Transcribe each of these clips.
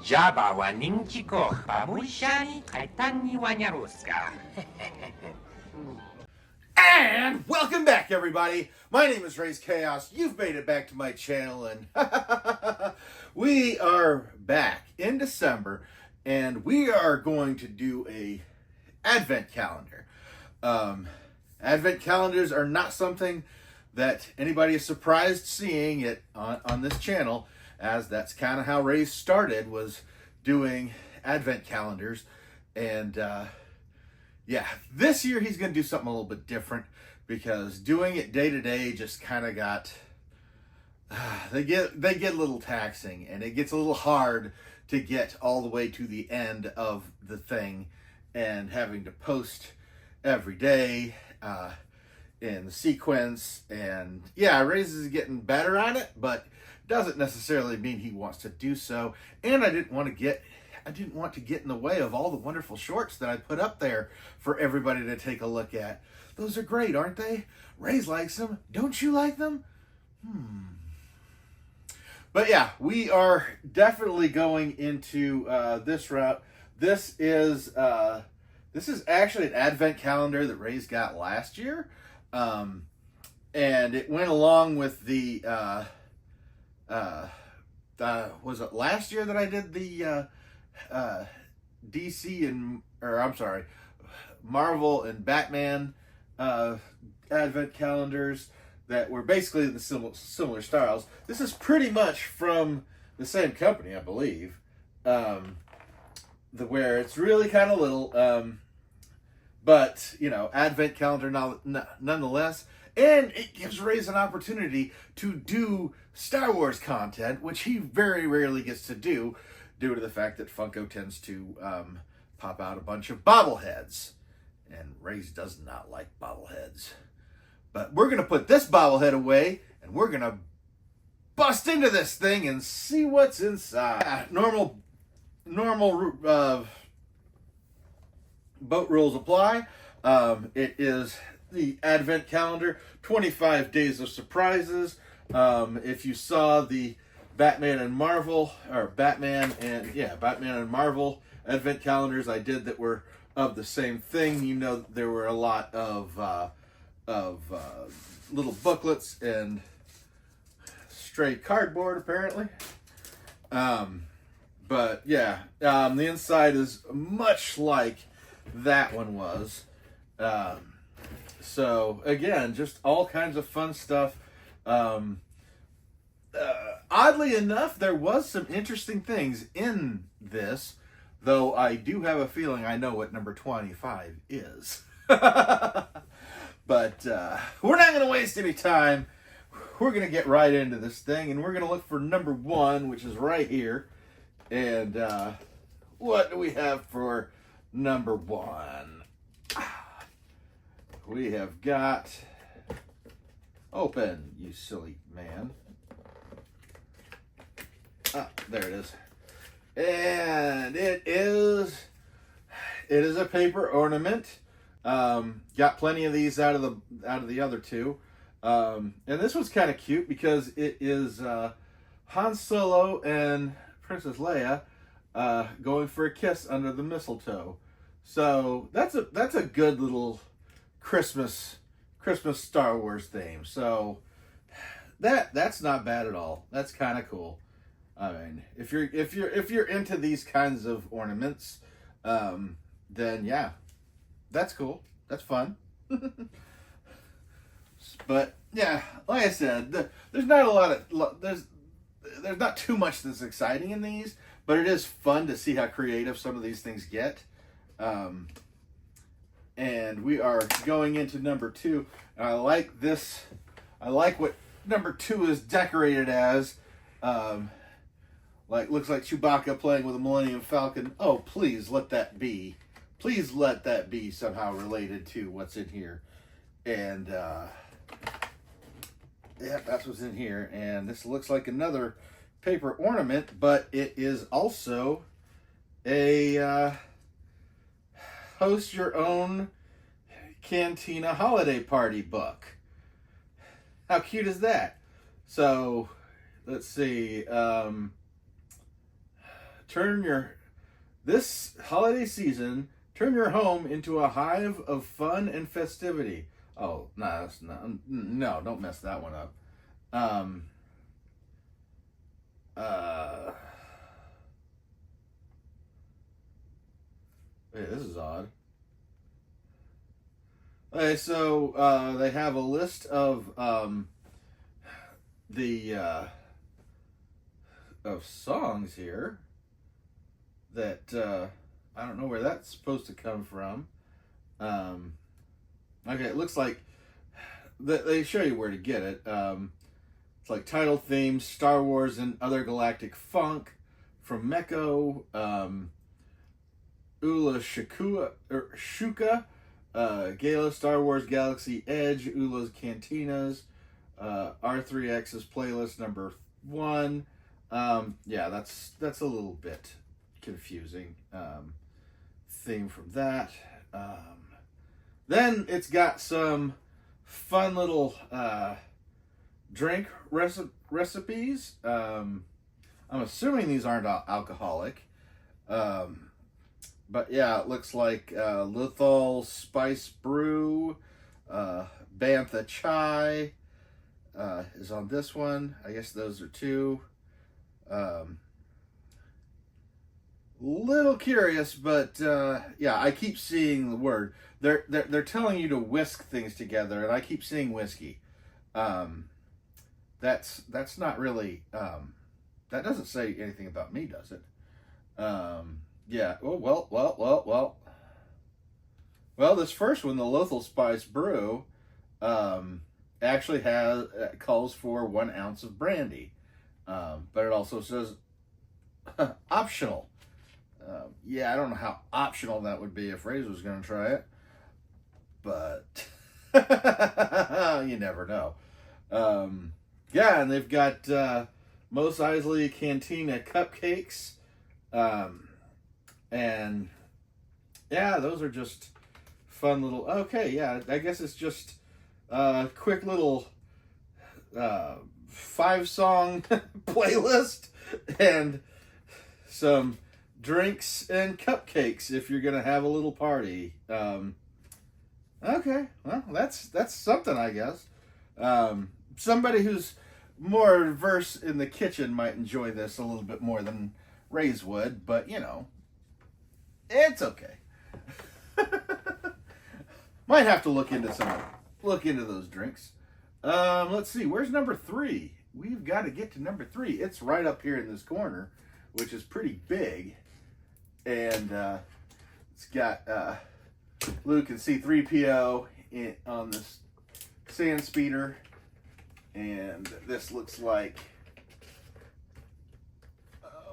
Jabawa ninchiko babushani kaitani wanyaruska. And welcome back, everybody. My name is Raze Chaos. You've made it back to my channel, and we are back in December, and we are going to do a Advent calendar. Advent calendars are not something that anybody is surprised seeing it on this channel, as that's kind of how Raze started, was doing Advent calendars. And yeah, this year he's going to do something a little bit different, because doing it day to day just kind of got, they get a little taxing, and it gets a little hard to get all the way to the end of the thing, and having to post every day in sequence. And yeah, Raze is getting better at it, but doesn't necessarily mean he wants to do so. And I didn't want to get in the way of all the wonderful shorts that I put up there for everybody to take a look at. Those are great, aren't they? Raze likes them. Don't you like them? But yeah, we are definitely going into this route. This is actually an Advent calendar that Raze got last year. And it went along with the was it last year that I did the DC and, or I'm sorry, Marvel and Batman Advent calendars that were basically the similar styles. This is pretty much from the same company, I believe, where it's really kind of little, but you know, Advent calendar nonetheless. And it gives Raze an opportunity to do Star Wars content, which he very rarely gets to do, due to the fact that Funko tends to pop out a bunch of bobbleheads. And Raze does not like bobbleheads. But we're going to put this bobblehead away, and we're going to bust into this thing and see what's inside. Normal boat rules apply. It is the Advent calendar, 25 days of surprises. If you saw the Batman and Marvel Marvel Advent calendars I did that were of the same thing, you know there were a lot of little booklets and stray cardboard, apparently. But yeah, the inside is much like that one was. So again, just all kinds of fun stuff. Oddly enough, there was some interesting things in this, though I do have a feeling I know what number 25 is. But we're not going to waste any time. We're going to get right into this thing, and we're going to look for number 1, which is right here. And what do we have for number 1? We have got, open, you silly man. Ah, there it is. And it is a paper ornament. Got plenty of these out of the other two. And this one's kind of cute because it is Han Solo and Princess Leia going for a kiss under the mistletoe. So that's a good little Christmas Star Wars theme. So that's not bad at all. That's kind of cool. I mean, if you're into these kinds of ornaments, then yeah, that's cool. That's fun. But yeah, like I said, there's not a lot of there's not too much that's exciting in these, but it is fun to see how creative some of these things get. And we are going into number 2. And I like this. I like what number 2 is decorated as. Looks like Chewbacca playing with a Millennium Falcon. Oh, please let that be. Please let that be somehow related to what's in here. And yeah, that's what's in here. And this looks like another paper ornament, but it is also a host your own Cantina holiday party book. How cute is that? So let's see. this holiday season, turn your home into a hive of fun and festivity. Oh, no, that's not, no, don't mess that one up. Wait, this is odd. Okay, so they have a list of of songs here that I don't know where that's supposed to come from. Okay, it looks like they show you where to get it. It's like title themes, Star Wars and other galactic funk from Meko, Ula Shuka, Gala, Star Wars Galaxy Edge, Ula's Cantinas, R3X's playlist number 1. Yeah, that's a little bit confusing. Theme from that. Then it's got some fun little drink recipes. I'm assuming these aren't alcoholic. But yeah, it looks like Lethal Spice Brew, Bantha Chai is on this one. I guess those are 2. Little curious, but yeah, I keep seeing the word. They're telling you to whisk things together, and I keep seeing whiskey. That's not really that doesn't say anything about me, does it? Yeah. Oh, well. This first one, the Lothal Spice Brew, actually calls for 1 ounce of brandy, but it also says optional. Yeah, I don't know how optional that would be if Raze was going to try it, but you never know. Yeah, and they've got Mos Eisley Cantina cupcakes, and yeah, those are just fun little. Okay, yeah, I guess it's just a quick little 5-song playlist and some drinks and cupcakes if you're gonna have a little party. Okay, well, that's something, I guess. Somebody who's more versed in the kitchen might enjoy this a little bit more than Raze would, but you know, it's okay. Might have to look into those drinks. Let's see, where's number 3? We've got to get to number 3. It's right up here in this corner, which is pretty big. And it's got Luke and C-3PO on this sand speeder. And this looks like,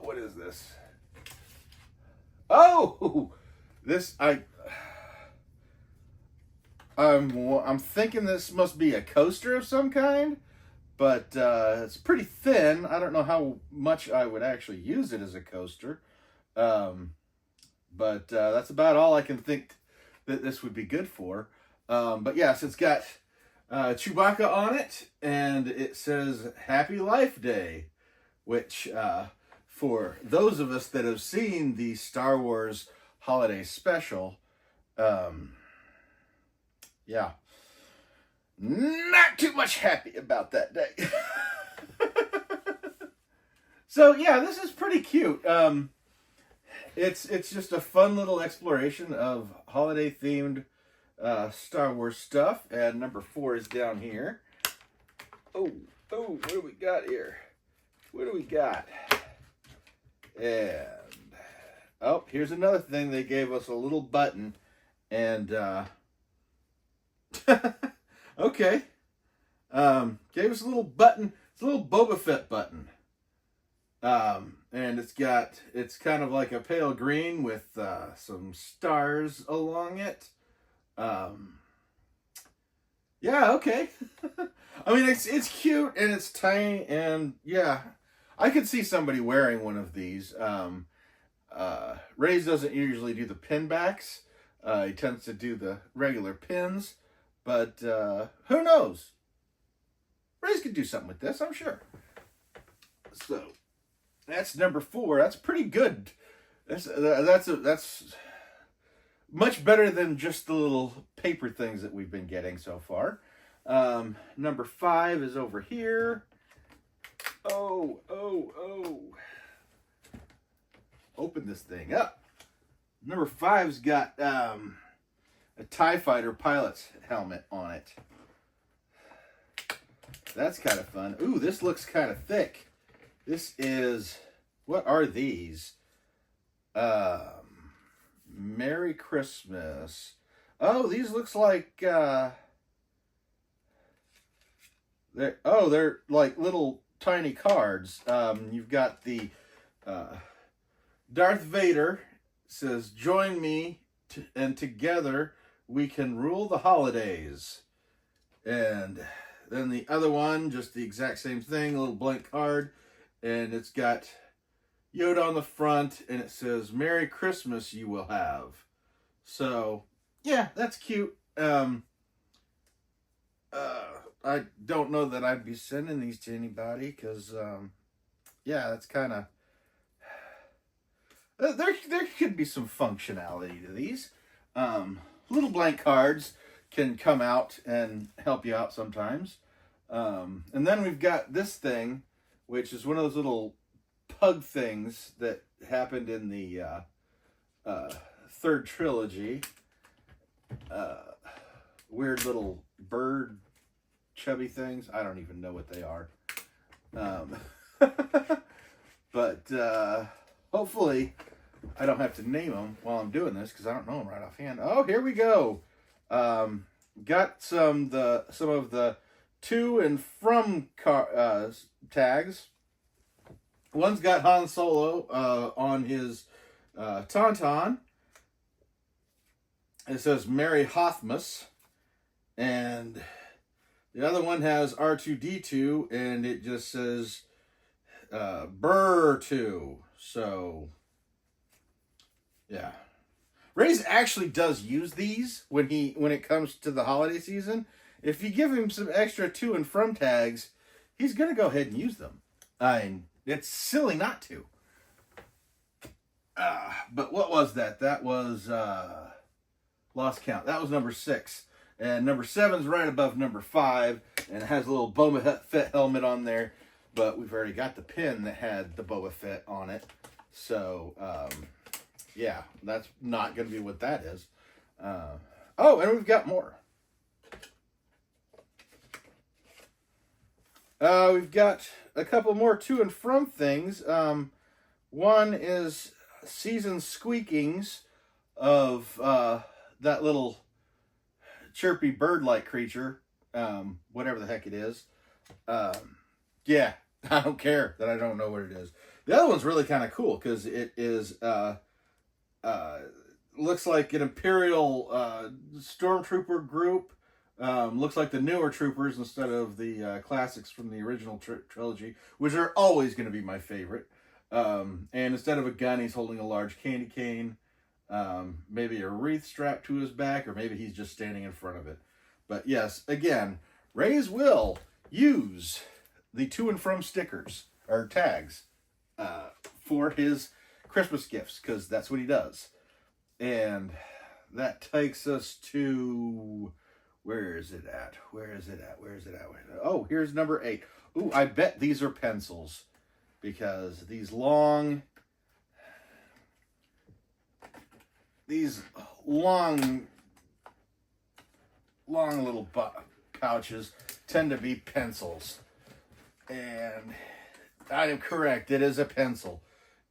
what is this? Oh, this I'm thinking this must be a coaster of some kind, but it's pretty thin. I don't know how much I would actually use it as a coaster, but that's about all I can think that this would be good for. But yes, it's got Chewbacca on it, and it says Happy Life Day, which for those of us that have seen the Star Wars holiday special, yeah, not too much happy about that day. So yeah, this is pretty cute. It's just a fun little exploration of holiday themed Star Wars stuff. And number 4 is down here. Oh, what do we got here? What do we got? And oh, here's another thing. They gave us a little button, and okay, gave us a little button. It's a little Boba Fett button, and it's kind of like a pale green with some stars along it. Yeah, okay. I mean, it's cute and it's tiny, and yeah, I could see somebody wearing one of these. Raze doesn't usually do the pin backs. He tends to do the regular pins, but who knows? Raze could do something with this, I'm sure. So, that's number 4. That's pretty good. That's much better than just the little paper things that we've been getting so far. Number 5 is over here. Oh. Open this thing up. Number 5's got a TIE Fighter pilot's helmet on it. That's kind of fun. Ooh, this looks kind of thick. This is, what are these? Merry Christmas. Oh, these looks like, they're like little tiny cards. You've got the Darth Vader says, "Join me, and together we can rule the holidays." And then the other one, just the exact same thing, a little blank card, and it's got Yoda on the front, and it says, "Merry Christmas you will have." So, yeah, that's cute. I don't know that I'd be sending these to anybody, because, yeah, that's kind of... There could be some functionality to these. Little blank cards can come out and help you out sometimes. And then we've got this thing, which is one of those little pug things that happened in the third trilogy. Weird little bird chubby things. I don't even know what they are. But hopefully I don't have to name them while I'm doing this, because I don't know them right offhand. Oh, here we go. Got some of the to and from tags. One's got Han Solo on his tauntaun. It says Merry Hothmas. And the other one has R2-D2, and it just says Burr2. So, yeah. Raze actually does use these when it comes to the holiday season. If you give him some extra to and from tags, he's going to go ahead and use them. It's silly not to. But what was that? That was lost count. That was number 6. And number 7's right above number 5, and it has a little Boba Fett helmet on there. But we've already got the pin that had the Boba Fett on it. So, yeah, that's not going to be what that is. Oh, and we've got more. We've got a couple more to and from things. One is season squeakings of that little chirpy bird-like creature, whatever the heck it is. Yeah, I don't care that I don't know what it is. The other one's really kind of cool because it is looks like an Imperial stormtrooper group. Looks like the newer troopers instead of the classics from the original trilogy, which are always going to be my favorite. And instead of a gun, he's holding a large candy cane. Maybe a wreath strapped to his back, or maybe he's just standing in front of it. But yes, again, Raze will use the to and from stickers or tags for his Christmas gifts, because that's what he does. And that takes us to, where is it at? Oh, here's number 8. Ooh, I bet these are pencils, because these long little pouches tend to be pencils. And I am correct, it is a pencil.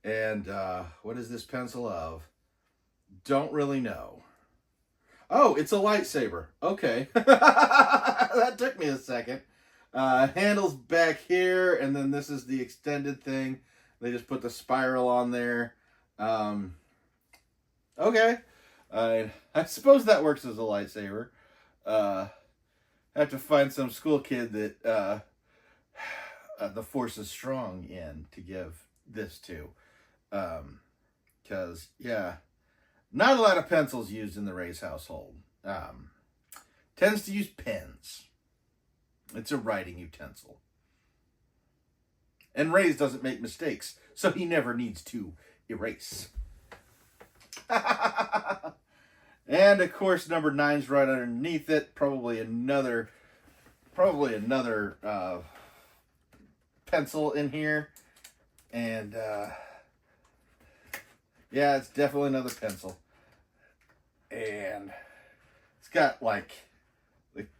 And what is this pencil of? Don't really know. Oh, it's a lightsaber. Okay. That took me a second. Handles back here, and then this is the extended thing. They just put the spiral on there. Okay. I suppose that works as a lightsaber. Have to find some school kid that the Force is strong in to give this to. Because, yeah, not a lot of pencils used in the Raze household. Tends to use pens. It's a writing utensil. And Raze doesn't make mistakes, so he never needs to erase. And of course, number 9's right underneath it. Probably another pencil in here. And yeah, it's definitely another pencil. And it's got like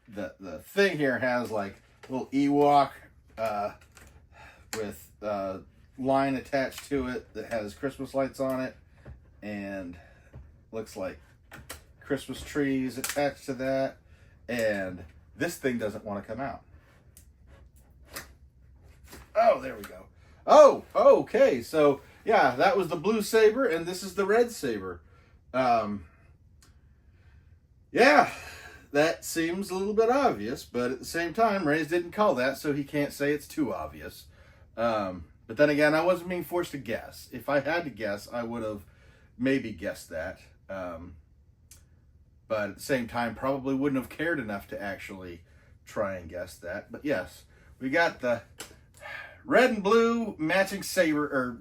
the thing here has like a little Ewok with line attached to it that has Christmas lights on it, and looks like Christmas trees attached to that. And this thing doesn't want to come out. Oh, there we go. Oh, okay. So yeah, that was the blue saber, and this is the red saber. Yeah, that seems a little bit obvious, but at the same time, Raze didn't call that, so he can't say it's too obvious. But then again, I wasn't being forced to guess. If I had to guess, I would have maybe guessed that. But at the same time, probably wouldn't have cared enough to actually try and guess that. But yes, we got the red and blue matching saber,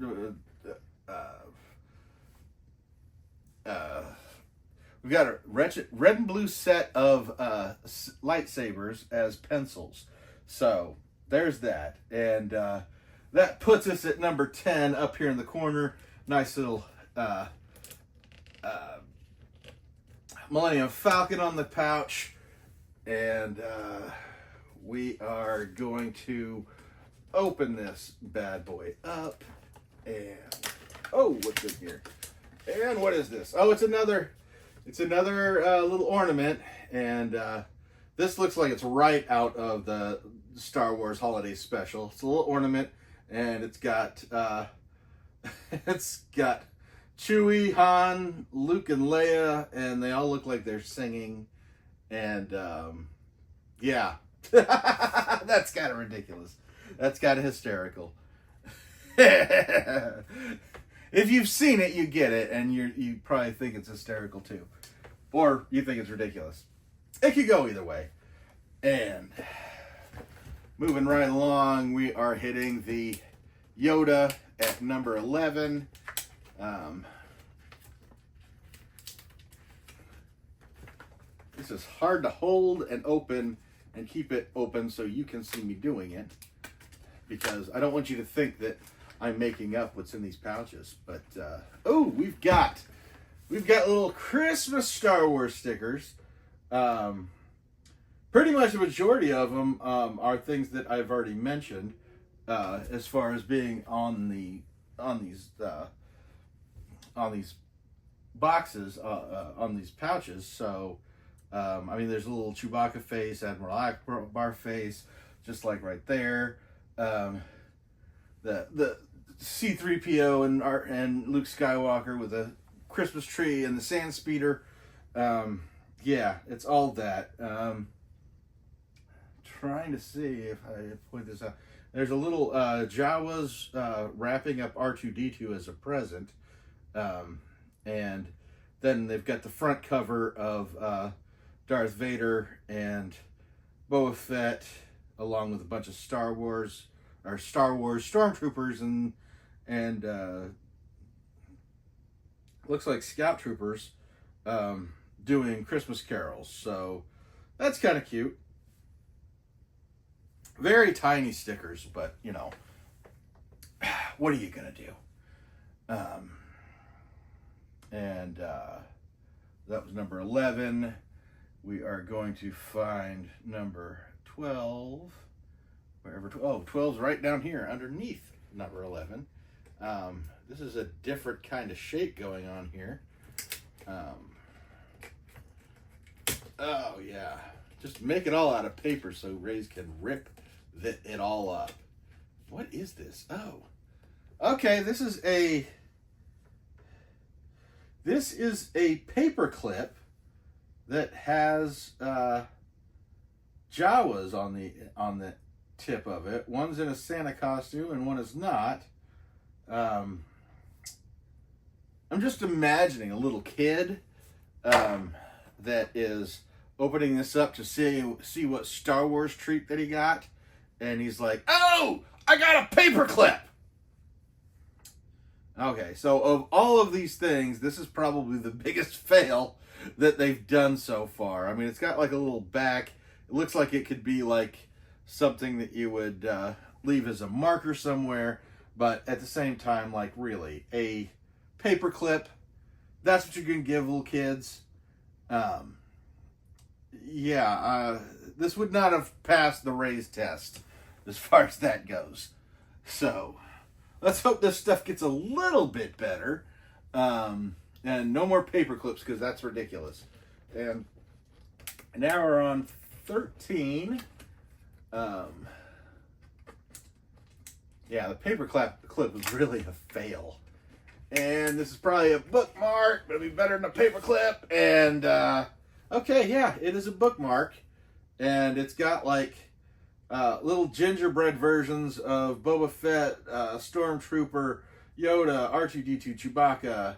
we've got a red and blue set of lightsabers as pencils. So there's that. And that puts us at number 10 up here in the corner. Nice little Millennium Falcon on the pouch. And we are going to open this bad boy up. And oh, what's in here? And what is this? Oh, it's another little ornament, and this looks like it's right out of the Star Wars Holiday Special. It's a little ornament, and it's got Chewie, Han, Luke, and Leia, and they all look like they're singing. And yeah, that's kind of ridiculous. That's kind of hysterical. If you've seen it, you get it, and you probably think it's hysterical too. Or you think it's ridiculous. It could go either way. And moving right along, we are hitting the Yoda at number 11. This is hard to hold and open and keep it open so you can see me doing it, because I don't want you to think that I'm making up what's in these pouches. But oh, we've got little Christmas Star Wars stickers. Pretty much the majority of them are things that I've already mentioned as far as being on these boxes, on these pouches. So I mean, there's a little Chewbacca face, Admiral Akbar face, just like right there. The C-3PO and Luke Skywalker with a Christmas tree and the sand speeder. Yeah, it's all that. Trying to see if I point this out. There's a little Jawas wrapping up R2-D2 as a present. And then they've got the front cover of Darth Vader and Boba Fett, along with a bunch of Star Wars stormtroopers and looks like scout troopers doing Christmas carols. So that's kind of cute. Very tiny stickers, but you know, what are you gonna do? And that was number 11. We are going to find number 12. Wherever, 12's right down here underneath number 11. This is a different kind of shape going on here. Oh yeah, just make it all out of paper so Raze can rip it all up. What is this? Oh, okay. This is a paper clip that has Jawas on the tip of it. One's in a Santa costume and one is not. I'm just imagining a little kid that is opening this up to see what Star Wars treat that he got, and he's like, "Oh, I got a paperclip. Okay, so of all of these things, this is probably the biggest fail that they've done so far. I mean, it's got like a little back. It looks like it could be like something that you would leave as a marker somewhere, but at the same time, like really, a paperclip, that's what you're going to give little kids. This would not have passed the Raze test as far as that goes. So let's hope this stuff gets a little bit better. And no more paper clips, because that's ridiculous. And now we're on 13. The paper clip was really a fail. And this is probably a bookmark, but it'll be better than a paper clip. And, okay, yeah, it is a bookmark. And it's got like little gingerbread versions of Boba Fett, Stormtrooper, Yoda, R2-D2, Chewbacca.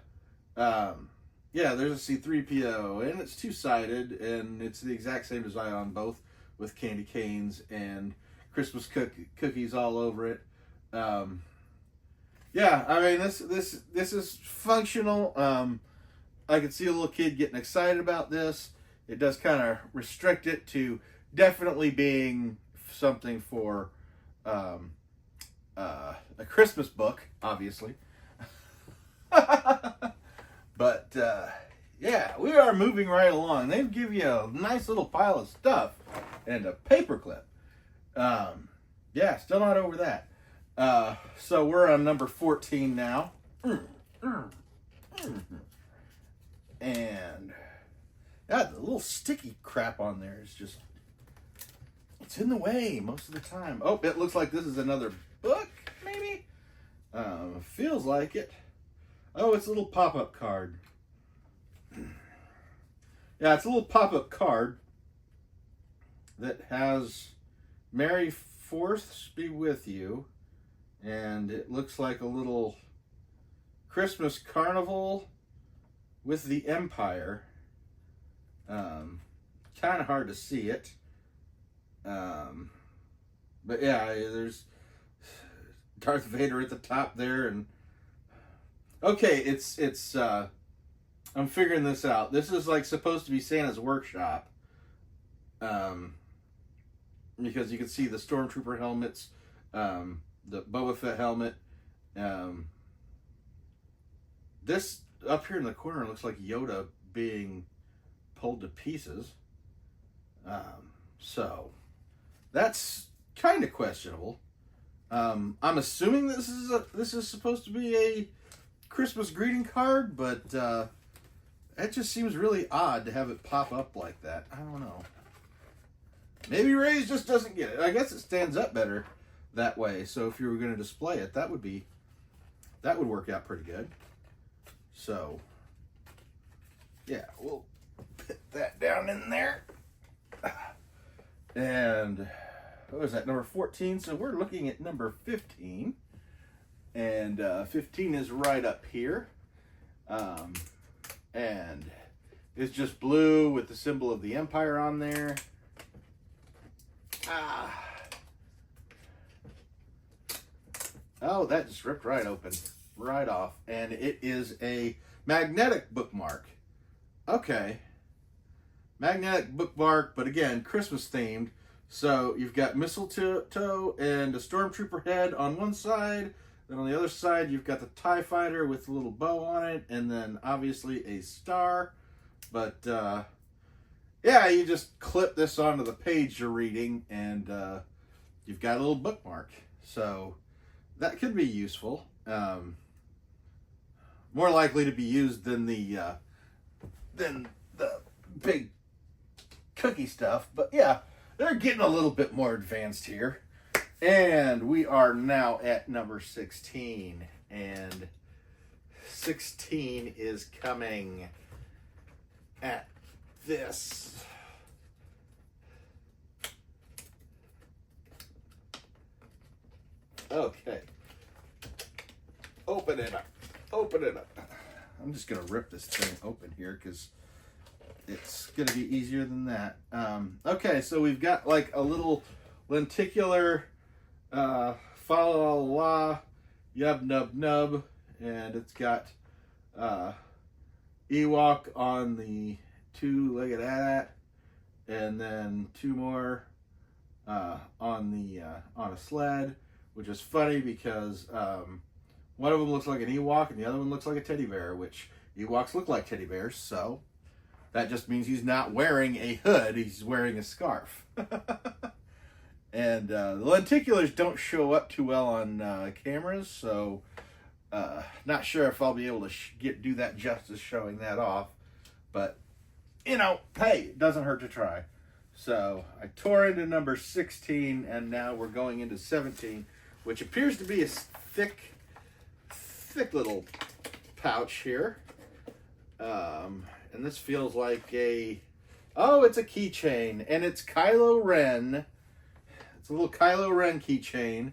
There's a C-3PO, and it's two-sided, and it's the exact same design on both, with candy canes and Christmas cookies all over it. I mean, this is functional. I could see a little kid getting excited about this. It does kind of restrict it to definitely being something for a Christmas book, obviously. But we are moving right along. They've given you a nice little pile of stuff and a paperclip. Still not over that. So we're on number 14 now. And the little sticky crap on there is just, it's in the way most of the time. Oh, it looks like this is another book, maybe? Feels like it. Oh, it's a little pop-up card. Yeah, it's a little pop-up card that has Merry Fourths Be With You. And it looks like a little Christmas carnival with the Empire. Kind of hard to see it. But yeah, there's Darth Vader at the top there, and okay, it's I'm figuring this out. This is like supposed to be Santa's workshop. Because you can see the Stormtrooper helmets, the Boba Fett helmet. This up here in the corner looks like Yoda being pulled to pieces. So that's kind of questionable. I'm assuming this is supposed to be a Christmas greeting card, but it just seems really odd to have it pop up like that. I don't know. Maybe Raze just doesn't get it. I guess it stands up better that way. So if you were going to display it, that would work out pretty good. So yeah, we'll put that down in there. And what was that, number 14? So we're looking at number 15. And 15 is right up here. And it's just blue with the symbol of the Empire on there. Oh, that just ripped right open. Right off. And it is a magnetic bookmark. Okay. Magnetic bookmark, but again, Christmas themed. So you've got mistletoe and a Stormtrooper head on one side. Then on the other side, you've got the TIE Fighter with a little bow on it. And then obviously a star. But you just clip this onto the page you're reading, and you've got a little bookmark. So that could be useful. More likely to be used than the big cookie stuff. But yeah, they're getting a little bit more advanced here. And we are now at number 16. And 16 is coming at this. Okay. Open it up. Open it up. I'm just going to rip this thing open here because it's going to be easier than that. Okay, so we've got like a little lenticular fa la la, yub nub nub, and it's got Ewok on the two-legged hat, and then two more on a sled, which is funny because one of them looks like an Ewok and the other one looks like a teddy bear, which Ewoks look like teddy bears, so that just means he's not wearing a hood, he's wearing a scarf. And the lenticulars don't show up too well on cameras, so not sure if I'll be able to do that justice showing that off. But, you know, hey, it doesn't hurt to try. So I tore into number 16, and now we're going into 17, which appears to be a thick little pouch here. And this feels like it's a keychain, and it's Kylo Ren. It's a little Kylo Ren keychain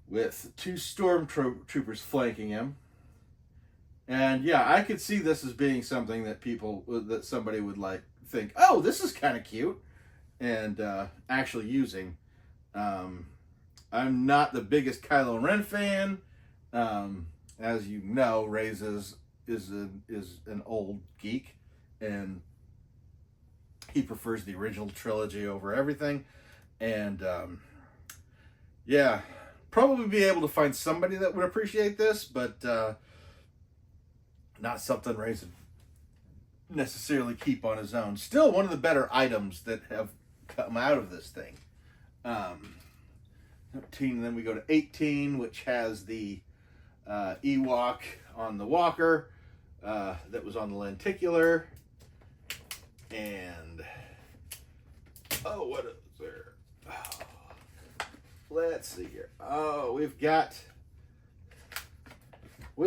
with two stormtroopers flanking him. And yeah, I could see this as being something that somebody would like think, oh, this is kind of cute, and actually using. I'm not the biggest Kylo Ren fan. As you know, Raze is an old geek, and he prefers the original trilogy over everything. And yeah, probably be able to find somebody that would appreciate this, but not something Raze would necessarily keep on his own. Still one of the better items that have come out of this thing. 17, then we go to 18, which has the Ewok on the walker that was on the lenticular. And oh, what is there? Oh, let's see here. Oh, we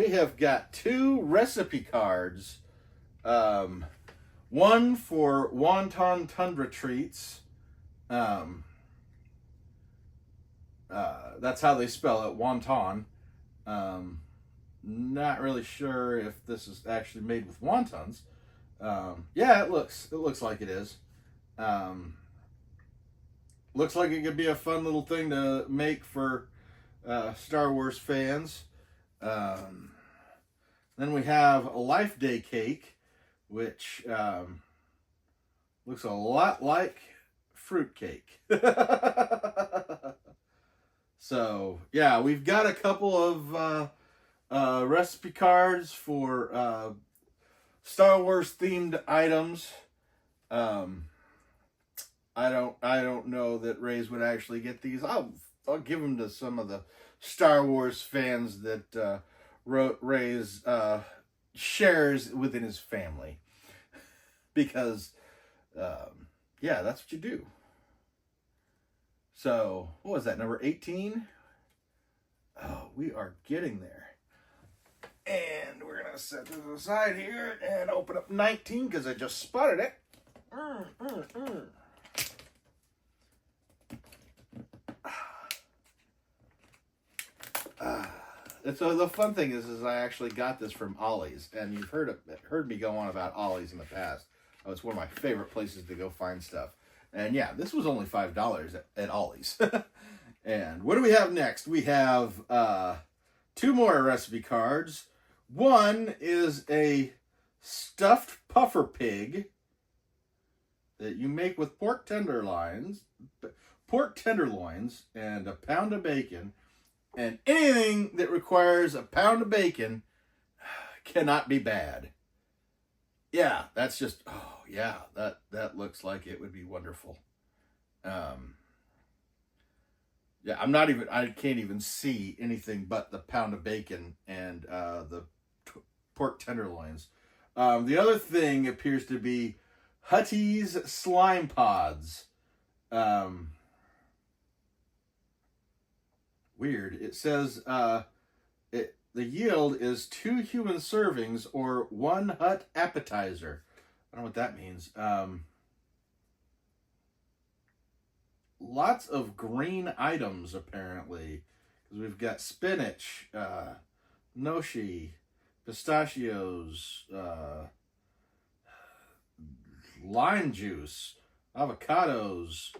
have got two recipe cards. One for Wonton Tundra Treats. That's how they spell it, wonton. Not really sure if this is actually made with wontons. Yeah, it looks like it is. Looks like it could be a fun little thing to make for Star Wars fans. Then we have a Life Day cake, which looks a lot like fruit cake. So yeah, we've got a couple of recipe cards for Star Wars themed items. I don't know that Raze would actually get these. I'll give them to some of the Star Wars fans that Raze shares within his family, because yeah, that's what you do. So what was that, number 18? Oh, we are getting there. And we're gonna set this aside here and open up 19 because I just spotted it. So the fun thing is I actually got this from Ollie's, and you've heard me go on about Ollie's in the past. Oh, it's one of my favorite places to go find stuff. And yeah, this was only $5 at Ollie's. And what do we have next? We have two more recipe cards. One is a stuffed puffer pig that you make with pork tenderloins, and a pound of bacon. And anything that requires a pound of bacon cannot be bad. Yeah, that's just, oh yeah, that looks like it would be wonderful. Yeah, I can't even see anything but the pound of bacon and the pork tenderloins. The other thing appears to be Hutty's slime pods. Weird. It says the yield is 2 human servings or 1 hut appetizer. I don't know what that means. Lots of green items, apparently. Because we've got spinach, noshi, pistachios, lime juice, avocados.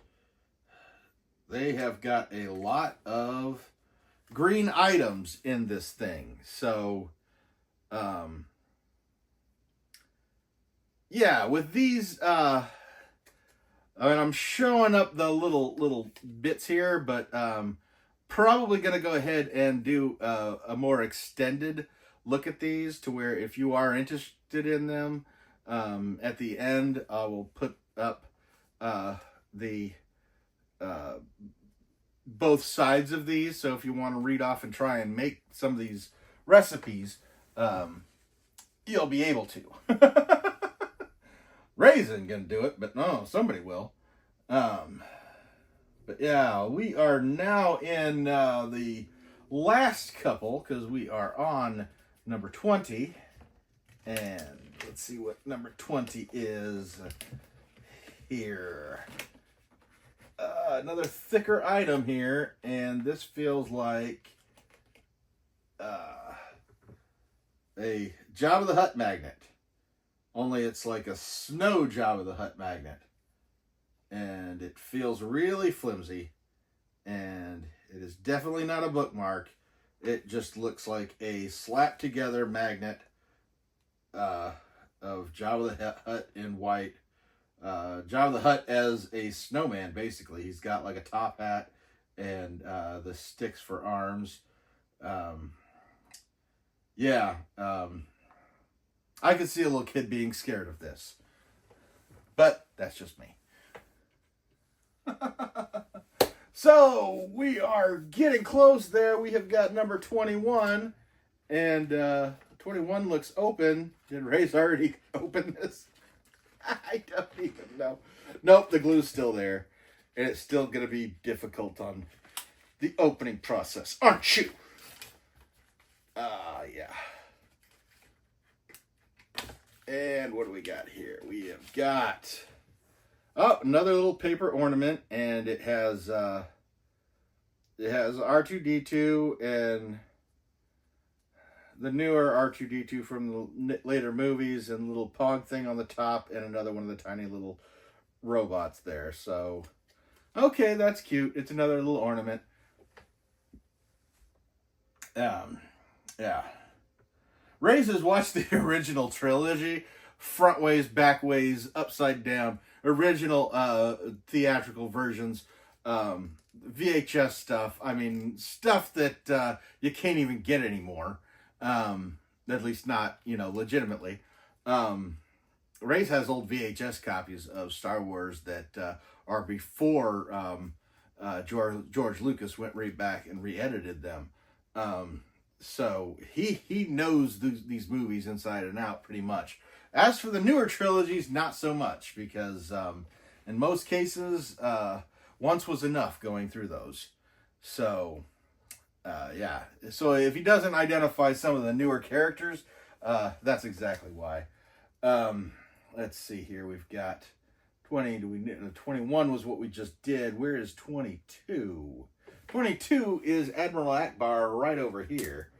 they have got a lot of green items in this thing. So, yeah, with these, I mean, I'm showing up the little bits here, but probably going to go ahead and do a more extended look at these, to where if you are interested in them, at the end I will put up the both sides of these, so if you want to read off and try and make some of these recipes, you'll be able to. Raze isn't gonna do it, but no, somebody will. But yeah, we are now in the last couple, because we are on number 20, and let's see what number 20 is here. Another thicker item here, and this feels like a Jabba the Hutt magnet. Only it's like a snow Jabba the Hutt magnet. And it feels really flimsy. And it is definitely not a bookmark. It just looks like a slapped together magnet of Jabba the Hutt in white. Jabba the Hutt as a snowman, basically. He's got like a top hat and the sticks for arms. I could see a little kid being scared of this. But that's just me. So, we are getting close there. We have got number 21. And 21 looks open. Did Raze already open this? I don't even know. Nope, the glue's still there. And it's still going to be difficult on the opening process. Aren't you? Yeah. And what do we got here? We have got... oh, another little paper ornament. And it has R2-D2 and the newer R2-D2 from the later movies, and a little pog thing on the top, and another one of the tiny little robots there. So, okay, that's cute. It's another little ornament. Yeah. Raze has watched the original trilogy, front ways, back ways, upside down, original theatrical versions, VHS stuff. I mean, stuff that you can't even get anymore. At least not, legitimately. Raze has old VHS copies of Star Wars that are before George Lucas went right back and re-edited them. So he knows these movies inside and out pretty much. As for the newer trilogies, not so much, because in most cases, once was enough going through those. So, yeah. So if he doesn't identify some of the newer characters, that's exactly why. Let's see here. We've got 20. 21 was what we just did. Where is 22? 22 is Admiral Akbar right over here.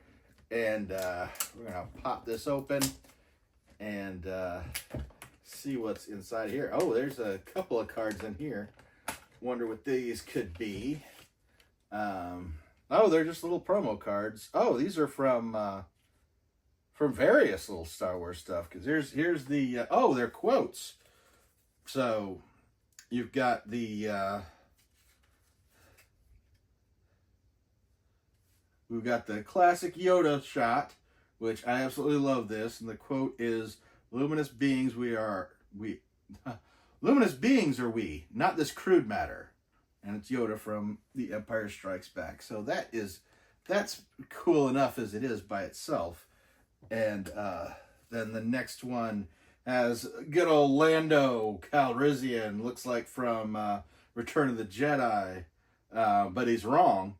And we're going to pop this open and see what's inside here. Oh, there's a couple of cards in here. Wonder what these could be. Oh, they're just little promo cards. Oh, these are from various little Star Wars stuff. Because here's the... oh, they're quotes. So, you've got the... we've got the classic Yoda shot, which I absolutely love this. And the quote is, luminous beings luminous beings are we, not this crude matter. And it's Yoda from The Empire Strikes Back. So that's cool enough as it is by itself. And then the next one has good old Lando Calrissian, looks like from Return of the Jedi, but he's wrong.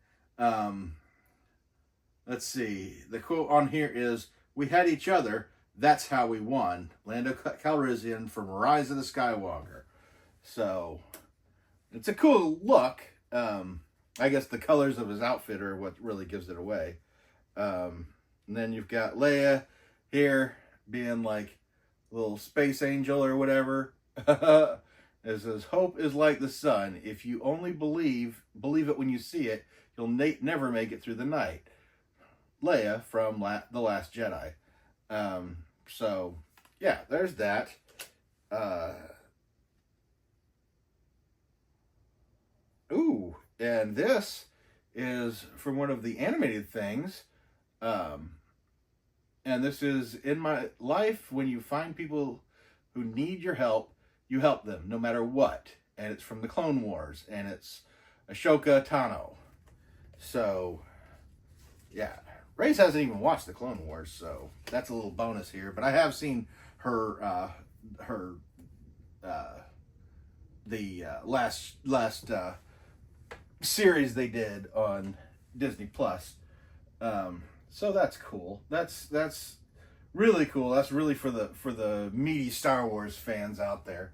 Let's see. The quote on here is, we had each other, that's how we won. Lando Calrissian from Rise of the Skywalker. So, it's a cool look. I guess the colors of his outfit are what really gives it away. And then you've got Leia here being like a little space angel or whatever. It says, hope is like the sun. If you only believe it when you see it, you'll never make it through the night. Leia from The Last Jedi. So, yeah, there's that. Ooh, and this is from one of the animated things. And this is, in my life, when you find people who need your help, you help them no matter what. And it's from the Clone Wars, and it's Ahsoka Tano. So, yeah. Raze hasn't even watched the Clone Wars, so that's a little bonus here. But I have seen her, the last series they did on Disney Plus. So that's cool. That's really cool. That's really for the meaty Star Wars fans out there.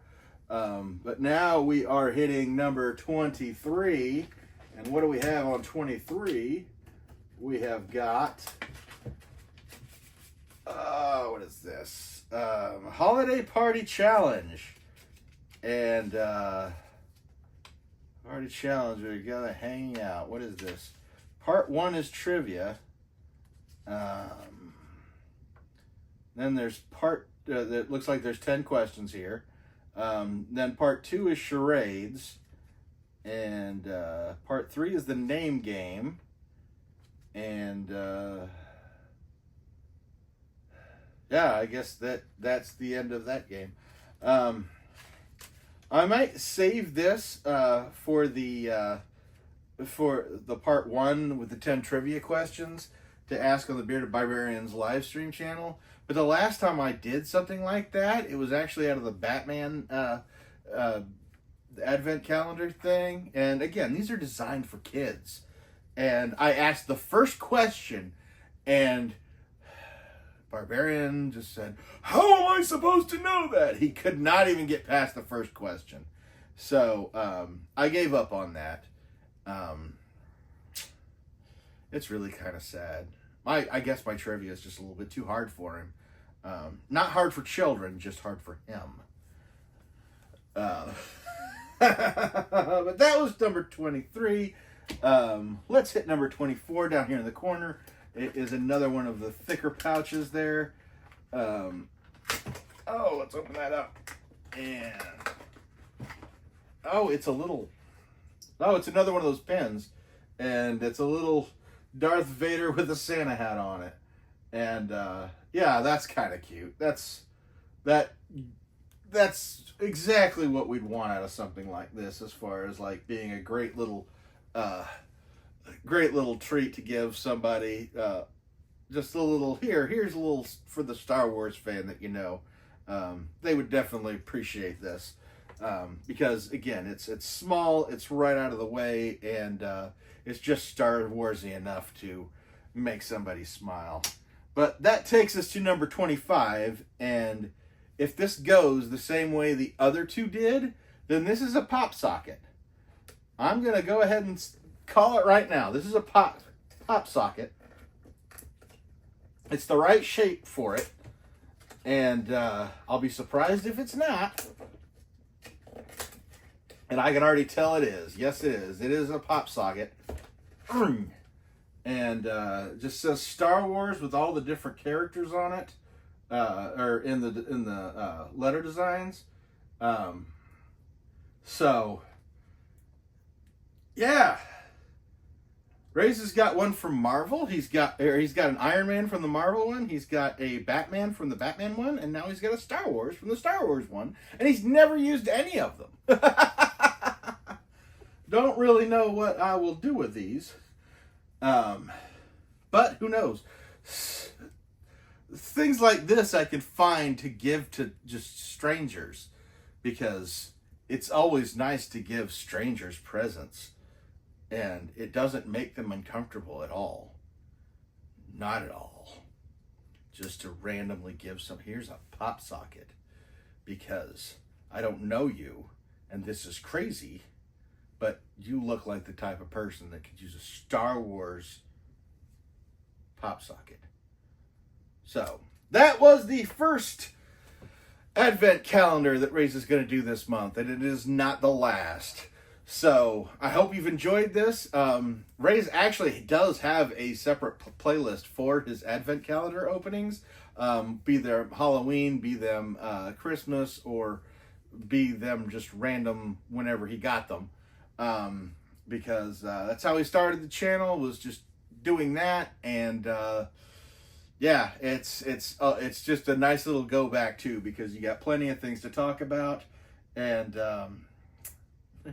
But now we are hitting number 23. And what do we have on 23? We have got, what is this? Holiday Party Challenge. And, Party Challenge, we're gonna hang out. What is this? Part 1 is trivia. Then there's that looks like there's 10 questions here. Then part 2 is charades. And, part 3 is the name game. And, yeah, I guess that's the end of that game. I might save this for the part 1 with the 10 trivia questions to ask on the Bearded Barbarians live stream channel. But the last time I did something like that, it was actually out of the Batman Advent Calendar thing. And again, these are designed for kids. And I asked the first question, and Barbarian just said, how am I supposed to know that? He could not even get past the first question. So I gave up on that. It's really kind of sad. I guess my trivia is just a little bit too hard for him. Not hard for children, just hard for him. But that was number 23. Let's hit number 24 down here in the corner. It is another one of the thicker pouches there. Let's open that up. And it's another one of those pens. And it's a little Darth Vader with a Santa hat on it. And yeah, that's kind of cute. That's exactly what we'd want out of something like this, as far as like being a great little treat to give somebody. Just a little here's a little for the Star Wars fan that you know. They would definitely appreciate this. Because again, it's small, it's right out of the way, and it's just Star Warsy enough to make somebody smile. But that takes us to number 25, and if this goes the same way the other two did, then this is a pop socket. I'm gonna go ahead and call it right now. This is a pop socket. It's the right shape for it, and I'll be surprised if it's not. And I can already tell it is. Yes, it is. It is a pop socket. And it just says Star Wars with all the different characters on it, or in the letter designs. So yeah, Raze has got one from Marvel. He's got an Iron Man from the Marvel one. He's got a Batman from the Batman one, and now he's got a Star Wars from the Star Wars one. And he's never used any of them. Don't really know what I will do with these. But who knows? Things like this I can find to give to just strangers, because it's always nice to give strangers presents, and it doesn't make them uncomfortable at all. Not at all. Just to randomly give here's a pop socket, because I don't know you, and this is crazy, but you look like the type of person that could use a Star Wars pop socket. So that was the first Advent calendar that Raze is going to do this month, and it is not the last. So I hope you've enjoyed this. Raze actually does have a separate playlist for his Advent calendar openings, be them Halloween, be them Christmas, or be them just random whenever he got them. Because that's how he started the channel, was just doing that, and yeah, it's just a nice little go back too, because you got plenty of things to talk about, and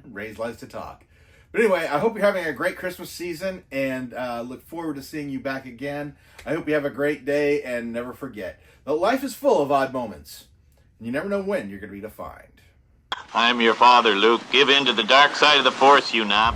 Raze likes to talk. But anyway, I hope you're having a great Christmas season, and look forward to seeing you back again. I hope you have a great day, and never forget that life is full of odd moments, and you never know when you're going to be defined. I'm your father, Luke. Give in to the dark side of the Force, you knob.